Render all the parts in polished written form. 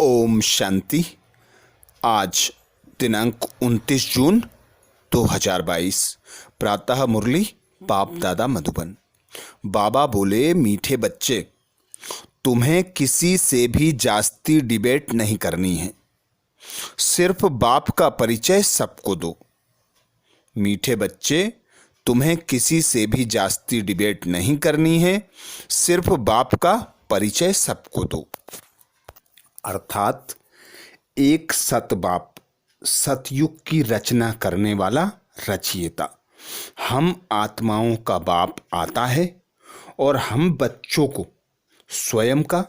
ओम शांति। आज दिनांक 29 जून 2022 प्रातः मुरली बाप दादा मधुबन। बाबा बोले, मीठे बच्चे, तुम्हें किसी से भी जास्ती डिबेट नहीं करनी है, सिर्फ बाप का परिचय सबको दो। मीठे बच्चे, तुम्हें किसी से भी जास्ती डिबेट नहीं करनी है, सिर्फ बाप का परिचय सबको दो। अर्थात एक सत बाप, सतयुग की रचना करने वाला रचयिता, हम आत्माओं का बाप आता है और हम बच्चों को स्वयं का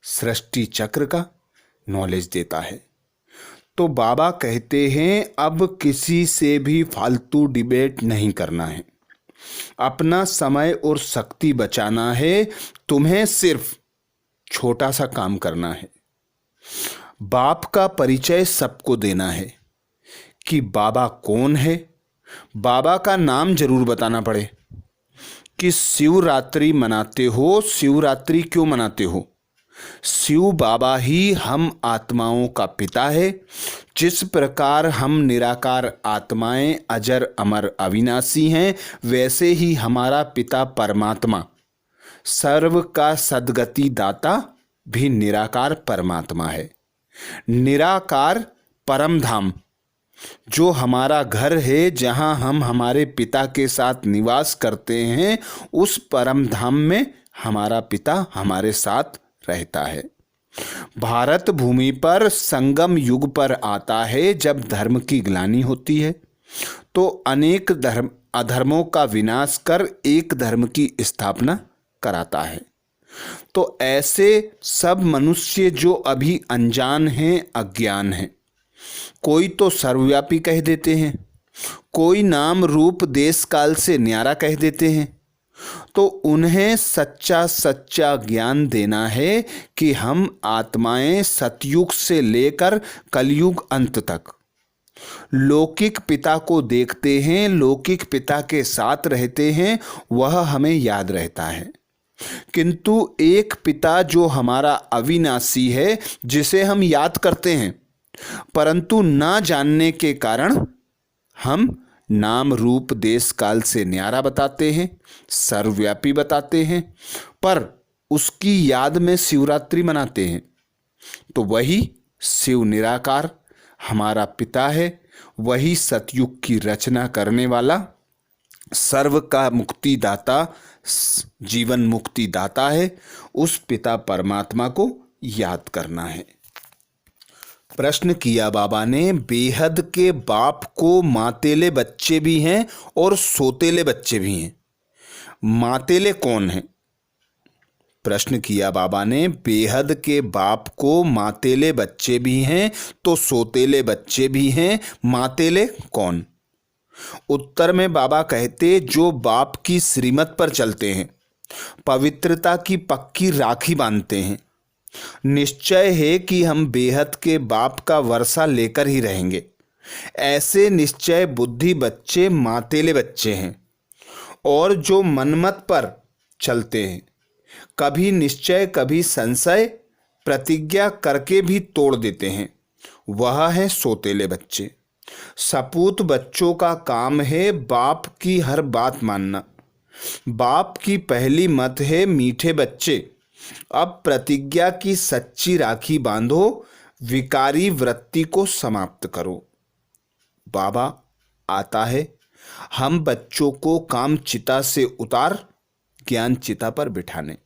सृष्टि चक्र का नॉलेज देता है। तो बाबा कहते हैं, अब किसी से भी फालतू डिबेट नहीं करना है, अपना समय और शक्ति बचाना है। तुम्हें सिर्फ छोटा सा काम करना है, बाप का परिचय सबको देना है कि बाबा कौन है। बाबा का नाम जरूर बताना पड़े कि शिवरात्रि मनाते हो, शिवरात्रि क्यों मनाते हो? शिव बाबा ही हम आत्माओं का पिता है। जिस प्रकार हम निराकार आत्माएं अजर अमर अविनाशी हैं, वैसे ही हमारा पिता परमात्मा सर्व का सद्गति दाता भी निराकार परमात्मा है। निराकार परम धाम जो हमारा घर है, जहां हम हमारे पिता के साथ निवास करते हैं, उस परम धाम में हमारा पिता हमारे साथ रहता है। भारत भूमि पर संगम युग पर आता है, जब धर्म की ग्लानि होती है तो अनेक अधर्मों का विनाश कर एक धर्म की स्थापना कराता है। तो ऐसे सब मनुष्य जो अभी अनजान हैं, अज्ञान हैं, कोई तो सर्वव्यापी कह देते हैं, कोई नाम रूप देश काल से न्यारा कह देते हैं। तो उन्हें सच्चा सच्चा ज्ञान देना है कि हम आत्माएं सतयुग से लेकर कलयुग अंत तक लौकिक पिता को देखते हैं, लौकिक पिता के साथ रहते हैं, वह हमें याद रहता है। किंतु एक पिता जो हमारा अविनाशी है, जिसे हम याद करते हैं, परंतु ना जानने के कारण हम नाम रूप देश काल से न्यारा बताते हैं, सर्वव्यापी बताते हैं, पर उसकी याद में शिवरात्रि मनाते हैं। तो वही शिव निराकार हमारा पिता है, वही सतयुग की रचना करने वाला, सर्व का मुक्ति दाता, जीवन मुक्ति दाता है। उस पिता परमात्मा को याद करना है। प्रश्न किया बाबा ने, बेहद के बाप को मातेले बच्चे भी हैं और सोतेले बच्चे भी हैं, मातेले कौन हैं? प्रश्न किया बाबा ने, बेहद के बाप को मातेले बच्चे भी हैं तो सोतेले बच्चे भी हैं, मातेले कौन? उत्तर में बाबा कहते, जो बाप की श्रीमत पर चलते हैं, पवित्रता की पक्की राखी बांधते हैं, निश्चय है कि हम बेहद के बाप का वर्षा लेकर ही रहेंगे, ऐसे निश्चय बुद्धि बच्चे मातेले बच्चे हैं। और जो मनमत पर चलते हैं, कभी निश्चय कभी संशय प्रतिज्ञा करके भी तोड़ देते हैं, वह है सोतेले बच्चे। सपूत बच्चों का काम है बाप की हर बात मानना। बाप की पहली मत है, मीठे बच्चे, अब प्रतिज्ञा की सच्ची राखी बांधो, विकारी वृत्ति को समाप्त करो। बाबा आता है हम बच्चों को काम चिता से उतार ज्ञान चिता पर बिठाने।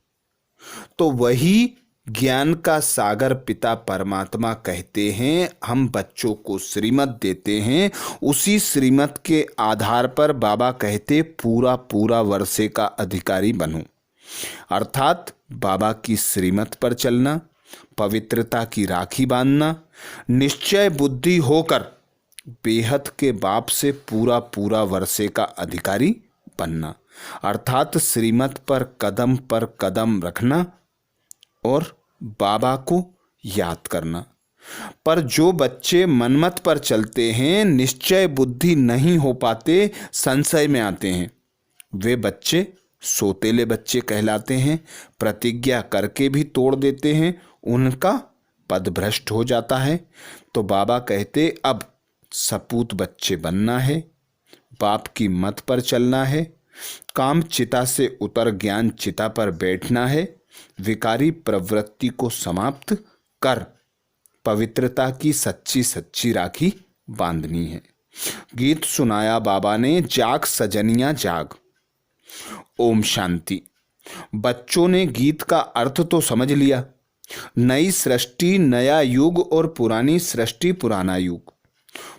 तो वही ज्ञान का सागर पिता परमात्मा कहते हैं, हम बच्चों को श्रीमत देते हैं, उसी श्रीमत के आधार पर बाबा कहते पूरा पूरा वर्षे का अधिकारी बनो। अर्थात बाबा की श्रीमत पर चलना, पवित्रता की राखी बांधना, निश्चय बुद्धि होकर बेहद के बाप से पूरा पूरा वर्षे का अधिकारी बनना। अर्थात श्रीमत पर कदम रखना और बाबा को याद करना। पर जो बच्चे मनमत पर चलते हैं, निश्चय बुद्धि नहीं हो पाते, संशय में आते हैं, वे बच्चे सोतेले बच्चे कहलाते हैं। प्रतिज्ञा करके भी तोड़ देते हैं, उनका पद भ्रष्ट हो जाता है तो बाबा कहते अब सपूत बच्चे बनना है, बाप की मत पर चलना है, काम चिता से उतर ज्ञान चिता पर बैठना है, विकारी प्रवृत्ति को समाप्त कर पवित्रता की सच्ची सच्ची राखी बांधनी है। गीत सुनाया बाबा ने, जाग सजनिया जाग। ओम शांति। बच्चों ने गीत का अर्थ तो समझ लिया। नई सृष्टि नया युग और पुरानी सृष्टि पुराना युग।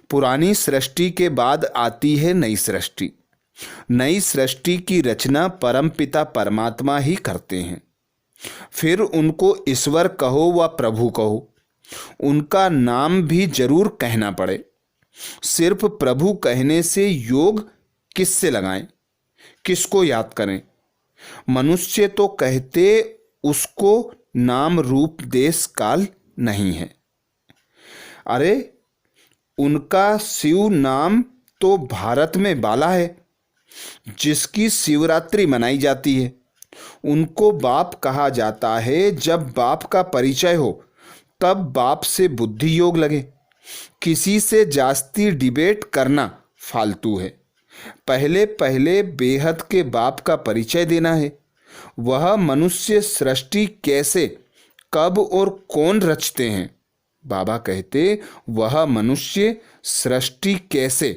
पुरानी सृष्टि के बाद आती है नई सृष्टि। नई सृष्टि की रचना परमपिता परमात्मा ही करते हैं। फिर उनको ईश्वर कहो व प्रभु कहो, उनका नाम भी जरूर कहना पड़े। सिर्फ प्रभु कहने से योग किससे लगाएं, किसको याद करें? मनुष्य तो कहते उसको नाम रूप देश काल नहीं है। अरे उनका शिव नाम तो भारत में बाला है, जिसकी शिवरात्रि मनाई जाती है। उनको बाप कहा जाता है। जब बाप का परिचय हो तब बाप से बुद्धि योग लगे। किसी से जास्ती डिबेट करना फालतू है। पहले पहले बेहद के बाप का परिचय देना है। वह मनुष्य सृष्टि कैसे, कब और कौन रचते हैं? बाबा कहते वह मनुष्य सृष्टि कैसे,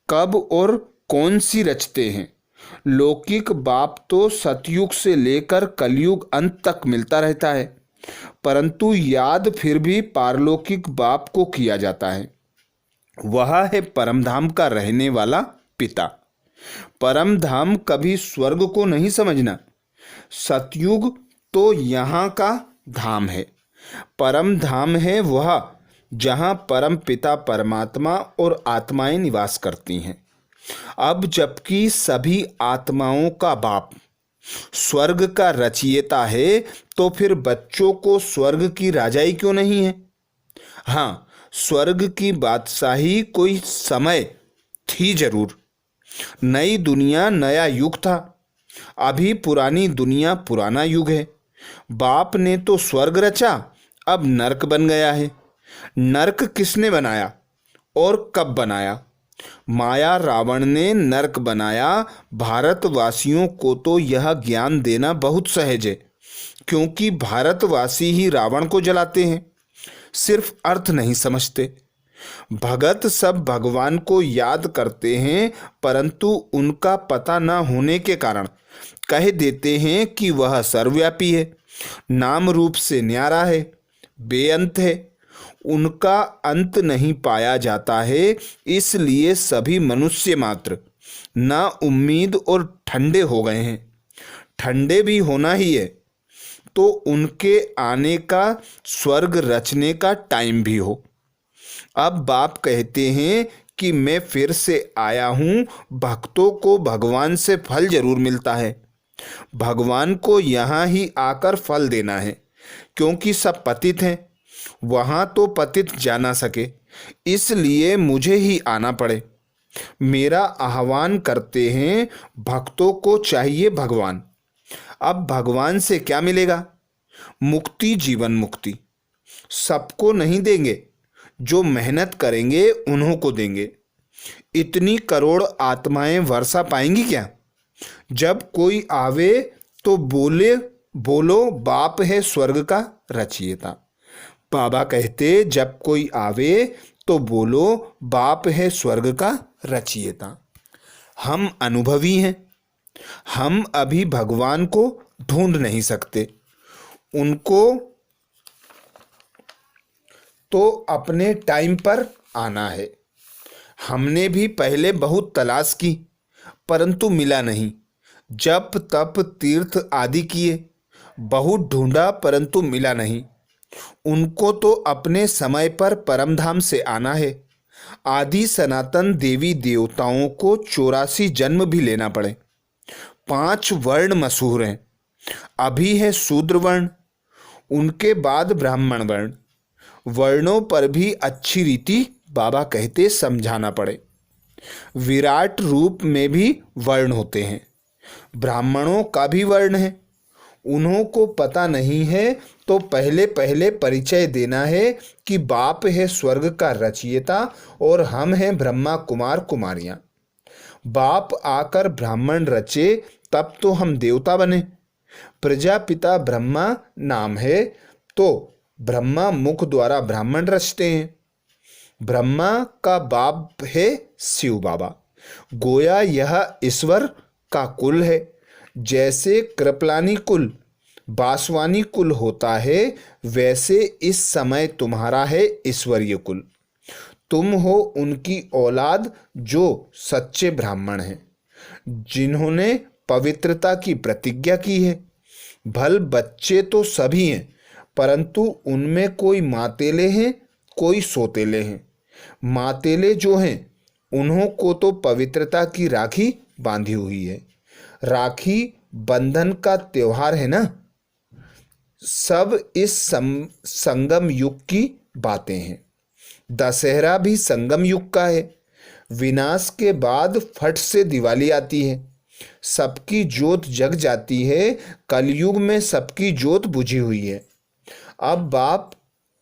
कब और कौन सी रचते हैं। लौकिक बाप तो सतयुग से लेकर कलयुग अंत तक मिलता रहता है, परंतु याद फिर भी पारलौकिक बाप को किया जाता है। वह है परमधाम का रहने वाला पिता। परमधाम कभी स्वर्ग को नहीं समझना। सतयुग तो यहाँ का धाम है। परम धाम है वह जहाँ परम पिता परमात्मा और आत्माएं निवास करती हैं। अब जबकि सभी आत्माओं का बाप स्वर्ग का रचयिता है, तो फिर बच्चों को स्वर्ग की राजाई क्यों नहीं है? हाँ, स्वर्ग की बादशाही कोई समय थी जरूर। नई दुनिया नया युग था, अभी पुरानी दुनिया पुराना युग है। बाप ने तो स्वर्ग रचा, अब नरक बन गया है। नरक किसने बनाया और कब बनाया? माया रावण ने नरक बनाया। भारतवासियों को तो यह ज्ञान देना बहुत सहज है, क्योंकि भारतवासी ही रावण को जलाते हैं, सिर्फ अर्थ नहीं समझते। भगत सब भगवान को याद करते हैं, परंतु उनका पता न होने के कारण कह देते हैं कि वह सर्वव्यापी है, नाम रूप से न्यारा है, बेअंत है। उनका अंत नहीं पाया जाता है, इसलिए सभी मनुष्य मात्र ना उम्मीद और ठंडे हो गए हैं। ठंडे भी होना ही है तो उनके आने का, स्वर्ग रचने का टाइम भी हो। अब बाप कहते हैं कि मैं फिर से आया हूँ। भक्तों को भगवान से फल जरूर मिलता है। भगवान को यहाँ ही आकर फल देना है, क्योंकि सब पतित हैं। वहाँ तो पतित जा ना सके, इसलिए मुझे ही आना पड़े। मेरा आह्वान करते हैं, भक्तों को चाहिए भगवान। अब भगवान से क्या मिलेगा? मुक्ति, जीवन मुक्ति। सबको नहीं देंगे, जो मेहनत करेंगे उन्हों को देंगे। इतनी करोड़ आत्माएं वर्षा पाएंगी क्या? जब कोई आवे तो बोलो बाप है स्वर्ग का रचयिता। बाबा कहते जब कोई आवे तो बोलो बाप है स्वर्ग का रचयिता। हम अनुभवी हैं। हम अभी भगवान को ढूंढ नहीं सकते। उनको तो अपने टाइम पर आना है। हमने भी पहले बहुत तलाश की, परंतु मिला नहीं। जप तप तीर्थ आदि किए, बहुत ढूंढा परंतु मिला नहीं। उनको तो अपने समय पर परमधाम से आना है। आदि सनातन देवी देवताओं को 84 जन्म भी लेना पड़े। 5 वर्ण मशहूर हैं। अभी है शूद्र वर्ण, उनके बाद ब्राह्मण वर्ण। वर्णों पर भी अच्छी रीति बाबा कहते समझाना पड़े। विराट रूप में भी वर्ण होते हैं। ब्राह्मणों का भी वर्ण है। उन्हों को पता नहीं है तो पहले पहले परिचय देना है कि बाप है स्वर्ग का रचयिता और हम हैं ब्रह्मा कुमार कुमारियां। बाप आकर ब्राह्मण रचे तब तो हम देवता बने। प्रजापिता ब्रह्मा नाम है तो ब्रह्मा मुख द्वारा ब्राह्मण रचते हैं। ब्रह्मा का बाप है शिव बाबा। गोया यह ईश्वर का कुल है। जैसे कृपलानी कुल बासवानी कुल होता है, वैसे इस समय तुम्हारा है ईश्वरीय कुल। तुम हो उनकी औलाद जो सच्चे ब्राह्मण हैं, जिन्होंने पवित्रता की प्रतिज्ञा की है। भल बच्चे तो सभी हैं, परंतु उनमें कोई मातेले हैं, कोई सोतेले हैं। मातेले जो हैं उन्हों को तो पवित्रता की राखी बांधी हुई है। राखी बंधन का त्योहार है ना। सब इस संगम युग की बातें हैं। दशहरा भी संगम युग का है। विनाश के बाद फट से दिवाली आती है। सबकी जोत जग जाती है। कलयुग में सबकी जोत बुझी हुई है। अब बाप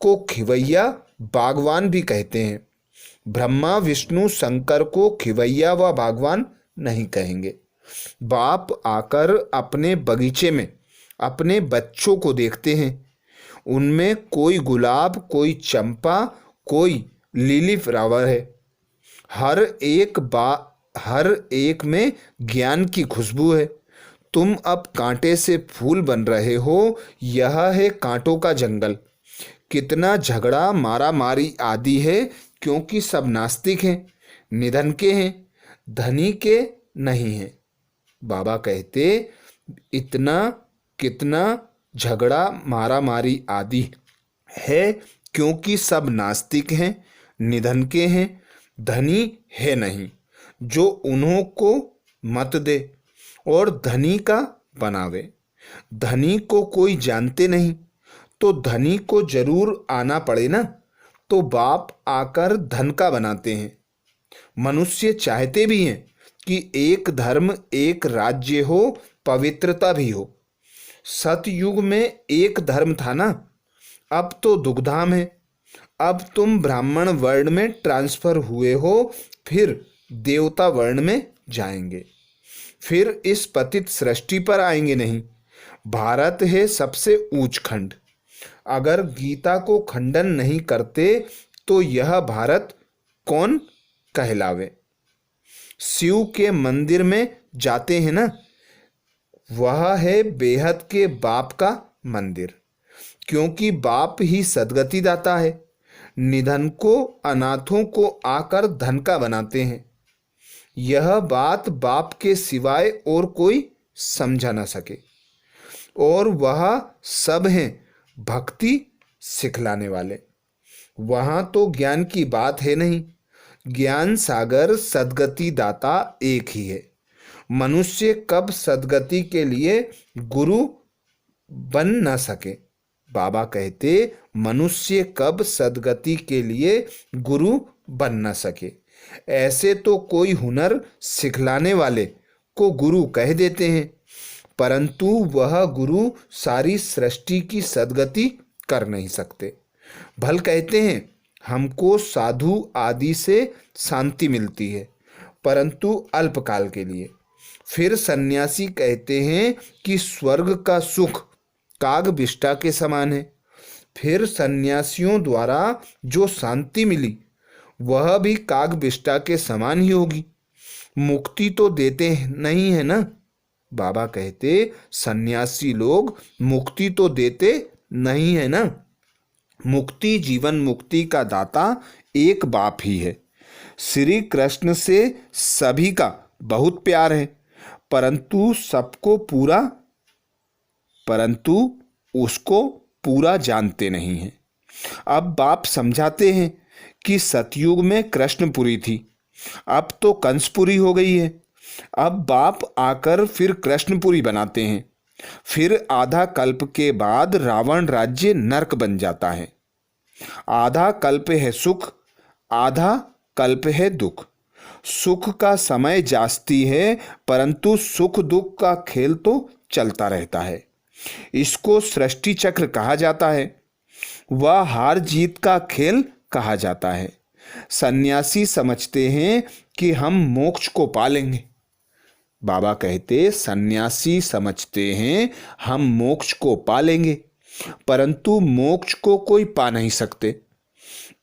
को खिवैया बागवान भी कहते हैं। ब्रह्मा विष्णु शंकर को खिवैया व बागवान नहीं कहेंगे। बाप आकर अपने बगीचे में अपने बच्चों को देखते हैं। उनमें कोई गुलाब, कोई चंपा, कोई लिली फ्लावर है। हर एक में ज्ञान की खुशबू है। तुम अब कांटे से फूल बन रहे हो। यह है कांटों का जंगल। कितना झगड़ा मारा मारी आदि है, क्योंकि सब नास्तिक हैं, निधन के हैं, धनी के नहीं हैं। बाबा कहते इतना कितना झगड़ा मारा मारी आदि है, क्योंकि सब नास्तिक हैं, निधन के हैं, धनी है नहीं। जो उन्हों को मत दे और धनी का बनावे। धनी को कोई जानते नहीं, तो धनी को जरूर आना पड़े ना। तो बाप आकर धन का बनाते हैं। मनुष्य चाहते भी हैं कि एक धर्म एक राज्य हो, पवित्रता भी हो। सतयुग में एक धर्म था ना, अब तो दुग्धाम है। अब तुम ब्राह्मण वर्ण में ट्रांसफर हुए हो, फिर देवता वर्ण में जाएंगे, फिर इस पतित सृष्टि पर आएंगे नहीं। भारत है सबसे ऊंच खंड। अगर गीता को खंडन नहीं करते तो यह भारत कौन कहलावे। शिव के मंदिर में जाते हैं ना, वह है बेहद के बाप का मंदिर, क्योंकि बाप ही सद्गति दाता है। निधन को, अनाथों को आकर धन का बनाते हैं। यह बात बाप के सिवाय और कोई समझा ना सके। और वह सब हैं भक्ति सिखलाने वाले। वहाँ तो ज्ञान की बात है नहीं। ज्ञान सागर सद्गति दाता एक ही है। मनुष्य कब सद्गति के लिए गुरु बन न सके। बाबा कहते मनुष्य कब सद्गति के लिए गुरु बन न सके। ऐसे तो कोई हुनर सिखलाने वाले को गुरु कह देते हैं, परंतु वह गुरु सारी सृष्टि की सद्गति कर नहीं सकते। भल कहते हैं हमको साधु आदि से शांति मिलती है, परंतु अल्पकाल के लिए। फिर सन्यासी कहते हैं कि स्वर्ग का सुख काग विष्ठा के समान है। फिर सन्यासियों द्वारा जो शांति मिली वह भी काग विष्ठा के समान ही होगी। मुक्ति तो देते नहीं है ना। बाबा कहते सन्यासी लोग मुक्ति तो देते नहीं है ना। मुक्ति, जीवन मुक्ति का दाता एक बाप ही है। श्री कृष्ण से सभी का बहुत प्यार है, परंतु उसको पूरा जानते नहीं हैं। अब बाप समझाते हैं कि सतयुग में कृष्णपुरी थी, अब तो कंसपुरी हो गई है। अब बाप आकर फिर कृष्णपुरी बनाते हैं। फिर आधा कल्प के बाद रावण राज्य नरक बन जाता है। आधा कल्प है सुख, आधा कल्प है दुख। सुख का समय जास्ती है, परंतु सुख दुख का खेल तो चलता रहता है। इसको सृष्टि चक्र कहा जाता है। वह हार जीत का खेल कहा जाता है। सन्यासी समझते हैं कि हम मोक्ष को पालेंगे। बाबा कहते सन्यासी समझते हैं हम मोक्ष को पालेंगे, परंतु मोक्ष को कोई पा नहीं सकते।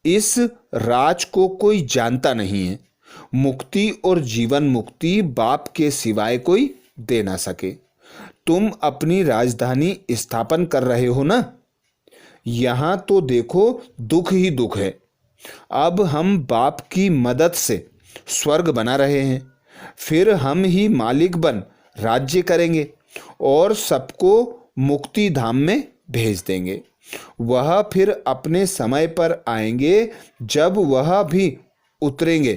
इस राज को कोई जानता नहीं है। मुक्ति और जीवन मुक्ति बाप के सिवाय कोई दे ना सके। तुम अपनी राजधानी स्थापन कर रहे हो ना, यहां तो देखो दुख ही दुख है। अब हम बाप की मदद से स्वर्ग बना रहे हैं, फिर हम ही मालिक बन राज्य करेंगे और सबको मुक्ति धाम में भेज देंगे। वह फिर अपने समय पर आएंगे। जब वह भी उतरेंगे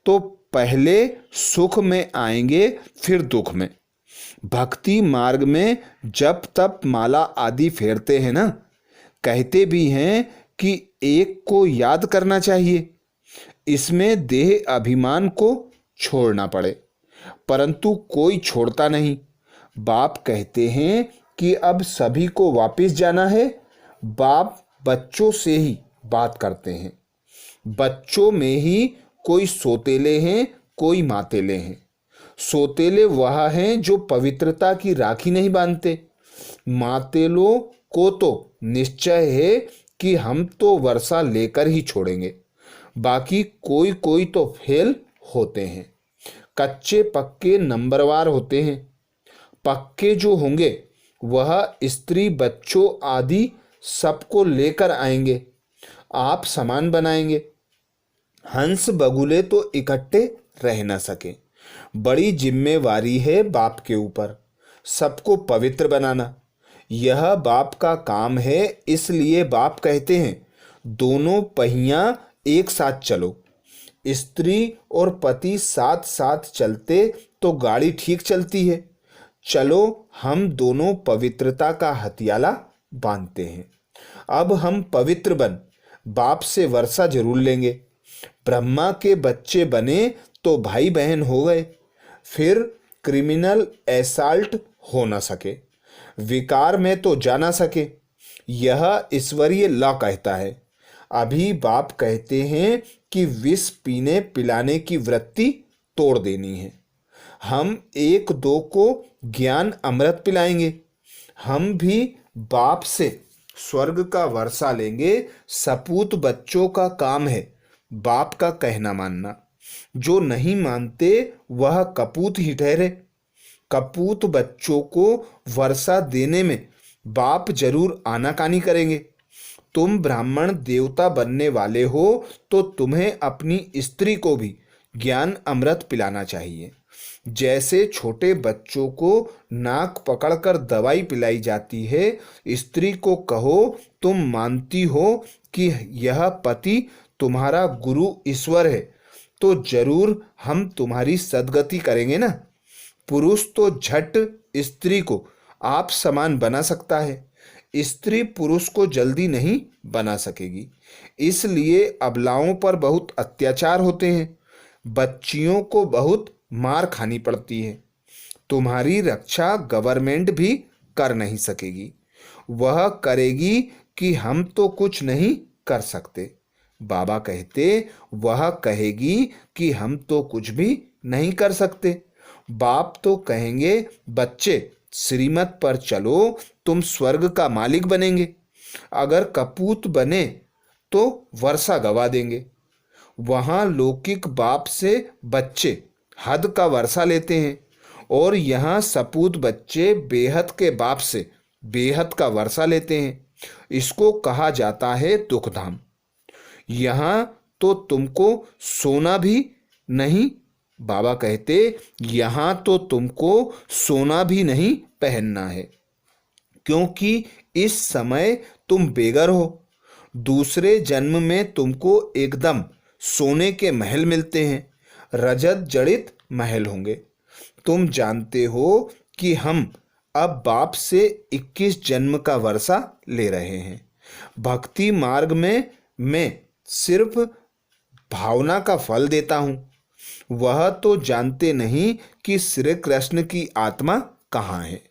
तो पहले सुख में आएंगे, फिर दुख में। भक्ति मार्ग में जप तप माला आदि फेरते हैं ना, कहते भी हैं कि एक को याद करना चाहिए। इसमें देह अभिमान को छोड़ना पड़े, परंतु कोई छोड़ता नहीं। बाप कहते हैं कि अब सभी को वापस जाना है। बाप बच्चों से ही बात करते हैं। बच्चों में ही कोई सोतेले हैं, कोई मातेले हैं। सोतेले वह हैं जो पवित्रता की राखी नहीं बांधते। मातेलों को तो निश्चय है कि हम तो वर्षा लेकर ही छोड़ेंगे। बाकी कोई कोई तो फेल होते हैं। कच्चे पक्के नंबरवार होते हैं। पक्के जो होंगे वह स्त्री बच्चों आदि सबको लेकर आएंगे। आप सामान बनाएंगे। हंस बगुले तो इकट्ठे रह न सके। बड़ी जिम्मेवारी है बाप के ऊपर, सबको पवित्र बनाना। यह बाप का काम है। इसलिए बाप कहते हैं दोनों पहिया एक साथ चलो। स्त्री और पति साथ साथ चलते तो गाड़ी ठीक चलती है। चलो हम दोनों पवित्रता का हथियाला बांधते हैं। अब हम पवित्र बन बाप से वर्षा जरूर लेंगे। ब्रह्मा के बच्चे बने तो भाई बहन हो गए। फिर क्रिमिनल एसाल्ट हो न सके, विकार में तो जा ना सके। यह ईश्वरीय लॉ कहता है। अभी बाप कहते हैं कि विष पीने पिलाने की वृत्ति तोड़ देनी है। हम एक दो को ज्ञान अमृत पिलाएंगे। हम भी बाप से स्वर्ग का वर्षा लेंगे। सपूत बच्चों का काम है बाप का कहना मानना। जो नहीं मानते वह कपूत ही ठहरे। कपूत बच्चों को वर्षा देने में बाप जरूर आनाकानी करेंगे। तुम ब्राह्मण देवता बनने वाले हो तो तुम्हें अपनी स्त्री को भी ज्ञान अमृत पिलाना चाहिए। जैसे छोटे बच्चों को नाक पकड़कर दवाई पिलाई जाती है। स्त्री को कहो तुम मानती हो कि यह पति तुम्हारा गुरु ईश्वर है तो जरूर हम तुम्हारी सद्गति करेंगे ना। पुरुष तो झट स्त्री को आप समान बना सकता है। स्त्री पुरुष को जल्दी नहीं बना सकेगी। इसलिए अबलाओं पर बहुत अत्याचार होते हैं। बच्चियों को बहुत मार खानी पड़ती है। तुम्हारी रक्षा गवर्नमेंट भी कर नहीं सकेगी। वह करेगी कि हम तो कुछ नहीं कर सकते। बाबा कहते वह कहेगी कि हम तो कुछ भी नहीं कर सकते। बाप तो कहेंगे बच्चे श्रीमत पर चलो, तुम स्वर्ग का मालिक बनेंगे। अगर कपूत बने तो वर्षा गवा देंगे। वहाँ लौकिक बाप से बच्चे हद का वर्षा लेते हैं और यहाँ सपूत बच्चे बेहद के बाप से बेहद का वर्षा लेते हैं। इसको कहा जाता है दुखधाम। यहाँ तो तुमको सोना भी नहीं, बाबा कहते यहाँ तो तुमको सोना भी नहीं पहनना है, क्योंकि इस समय तुम बेघर हो। दूसरे जन्म में तुमको एकदम सोने के महल मिलते हैं, रजत जड़ित महल होंगे। तुम जानते हो कि हम अब बाप से 21 जन्म का वर्षा ले रहे हैं। भक्ति मार्ग में मैं सिर्फ भावना का फल देता हूँ। वह तो जानते नहीं कि श्री कृष्ण की आत्मा कहाँ है।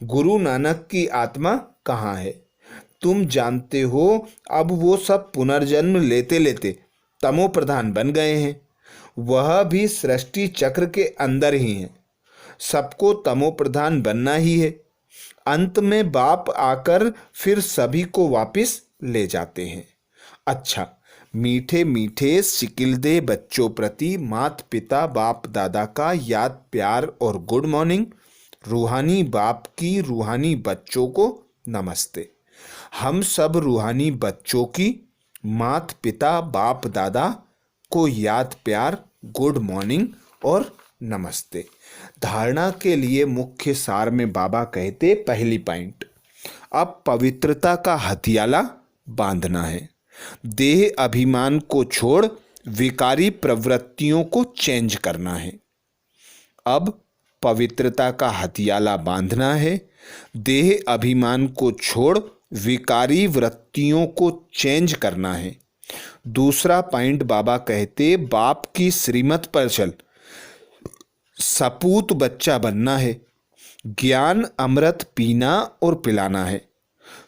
गुरु नानक की आत्मा कहाँ है? तुम जानते हो, अब वो सब पुनर्जन्म लेते लेते तमो प्रधान बन गए हैं। वह भी सृष्टि चक्र के अंदर ही हैं। सबको तमो प्रधान बनना ही है। अंत में बाप आकर फिर सभी को वापस ले जाते हैं। अच्छा, मीठे मीठे सिकिलदे बच्चों प्रति मात पिता बाप दादा का याद प्यार और गुड मॉर्निंग। रूहानी बाप की रूहानी बच्चों को नमस्ते। हम सब रूहानी बच्चों की मात पिता बाप दादा को याद प्यार गुड मॉर्निंग और नमस्ते। धारणा के लिए मुख्य सार में बाबा कहते, पहली पॉइंट, अब पवित्रता का हथियाला बांधना है। देह अभिमान को छोड़ विकारी प्रवृत्तियों को चेंज करना है। अब पवित्रता का हथियाला बांधना है। देह अभिमान को छोड़ विकारी वृत्तियों को चेंज करना है। दूसरा पॉइंट बाबा कहते, बाप की श्रीमत पर चल सपूत बच्चा बनना है। ज्ञान अमृत पीना और पिलाना है।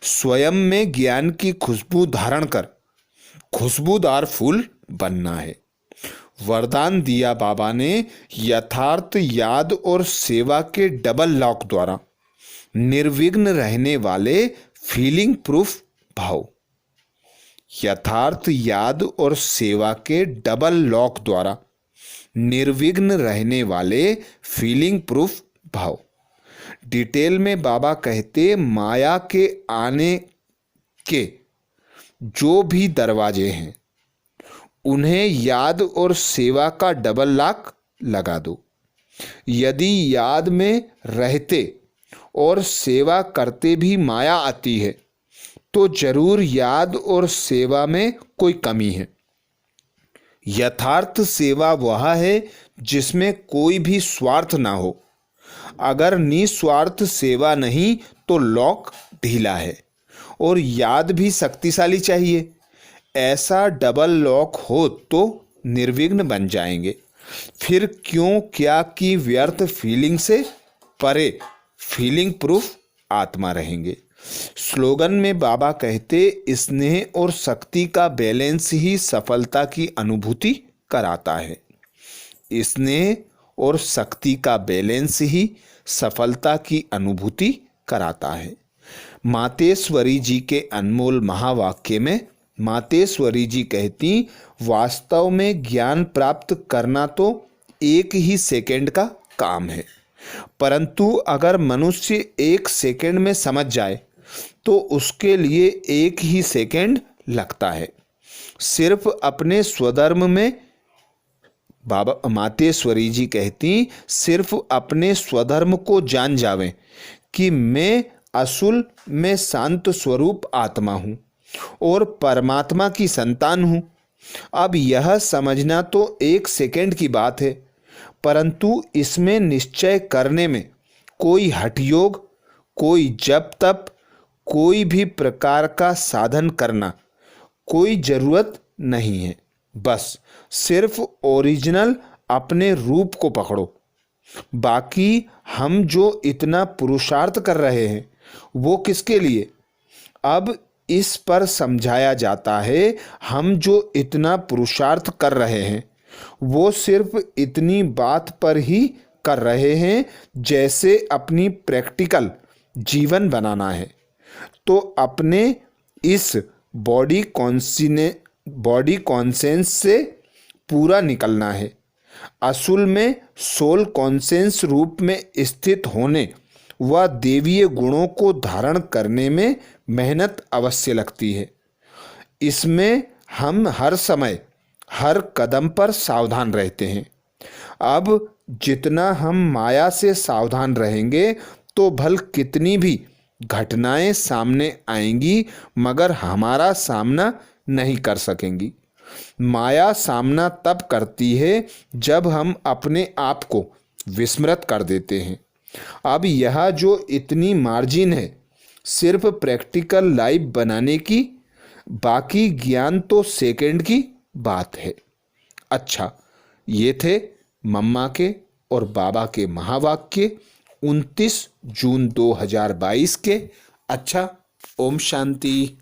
स्वयं में ज्ञान की खुशबू धारण कर खुशबूदार फूल बनना है। वरदान दिया बाबा ने, यथार्थ याद और सेवा के डबल लॉक द्वारा निर्विघ्न रहने वाले फीलिंग प्रूफ भाव। यथार्थ याद और सेवा के डबल लॉक द्वारा निर्विघ्न रहने वाले फीलिंग प्रूफ भाव। डिटेल में बाबा कहते, माया के आने के जो भी दरवाजे हैं उन्हें याद और सेवा का डबल लॉक लगा दो। यदि याद में रहते और सेवा करते भी माया आती है तो जरूर याद और सेवा में कोई कमी है। यथार्थ सेवा वह है जिसमें कोई भी स्वार्थ ना हो। अगर निस्वार्थ सेवा नहीं तो लॉक ढीला है और याद भी शक्तिशाली चाहिए। ऐसा डबल लॉक हो तो निर्विघ्न बन जाएंगे। फिर क्यों क्या की व्यर्थ फीलिंग से परे फीलिंग प्रूफ आत्मा रहेंगे। स्लोगन में बाबा कहते, स्नेह और शक्ति का बैलेंस ही सफलता की अनुभूति कराता है। स्नेह और शक्ति का बैलेंस ही सफलता की अनुभूति कराता है। मातेश्वरी जी के अनमोल महावाक्य में मातेश्वरी जी कहती, वास्तव में ज्ञान प्राप्त करना तो एक ही सेकंड का काम है, परंतु अगर मनुष्य एक सेकंड में समझ जाए तो उसके लिए एक ही सेकंड लगता है। सिर्फ अपने स्वधर्म में बाबा मातेश्वरी जी कहती, सिर्फ अपने स्वधर्म को जान जावें कि मैं असुल में शांत स्वरूप आत्मा हूँ और परमात्मा की संतान हूँ। अब यह समझना तो एक सेकंड की बात है, परंतु इसमें निश्चय करने में कोई हठयोग, कोई जप तप, कोई भी प्रकार का साधन करना कोई ज़रूरत नहीं है। बस सिर्फ ओरिजिनल अपने रूप को पकड़ो। बाकी हम जो इतना पुरुषार्थ कर रहे हैं वो किसके लिए? अब इस पर समझाया जाता है, हम जो इतना पुरुषार्थ कर रहे हैं वो सिर्फ इतनी बात पर ही कर रहे हैं जैसे अपनी प्रैक्टिकल जीवन बनाना है तो अपने इस बॉडी कॉन्सेंस से पूरा निकलना है। असल में सोल कॉन्सेंस रूप में स्थित होने व देवीय गुणों को धारण करने में मेहनत अवश्य लगती है। इसमें हम हर समय हर कदम पर सावधान रहते हैं। अब जितना हम माया से सावधान रहेंगे तो भल कितनी भी घटनाएं सामने आएंगी मगर हमारा सामना नहीं कर सकेंगी। माया सामना तब करती है जब हम अपने आप को विस्मृत कर देते हैं। अब यह जो इतनी मार्जिन है सिर्फ प्रैक्टिकल लाइफ बनाने की, बाकी ज्ञान तो सेकंड की बात है। अच्छा, ये थे मम्मा के और बाबा के महावाक्य। 29 जून 2022 के। अच्छा, ओम शांति।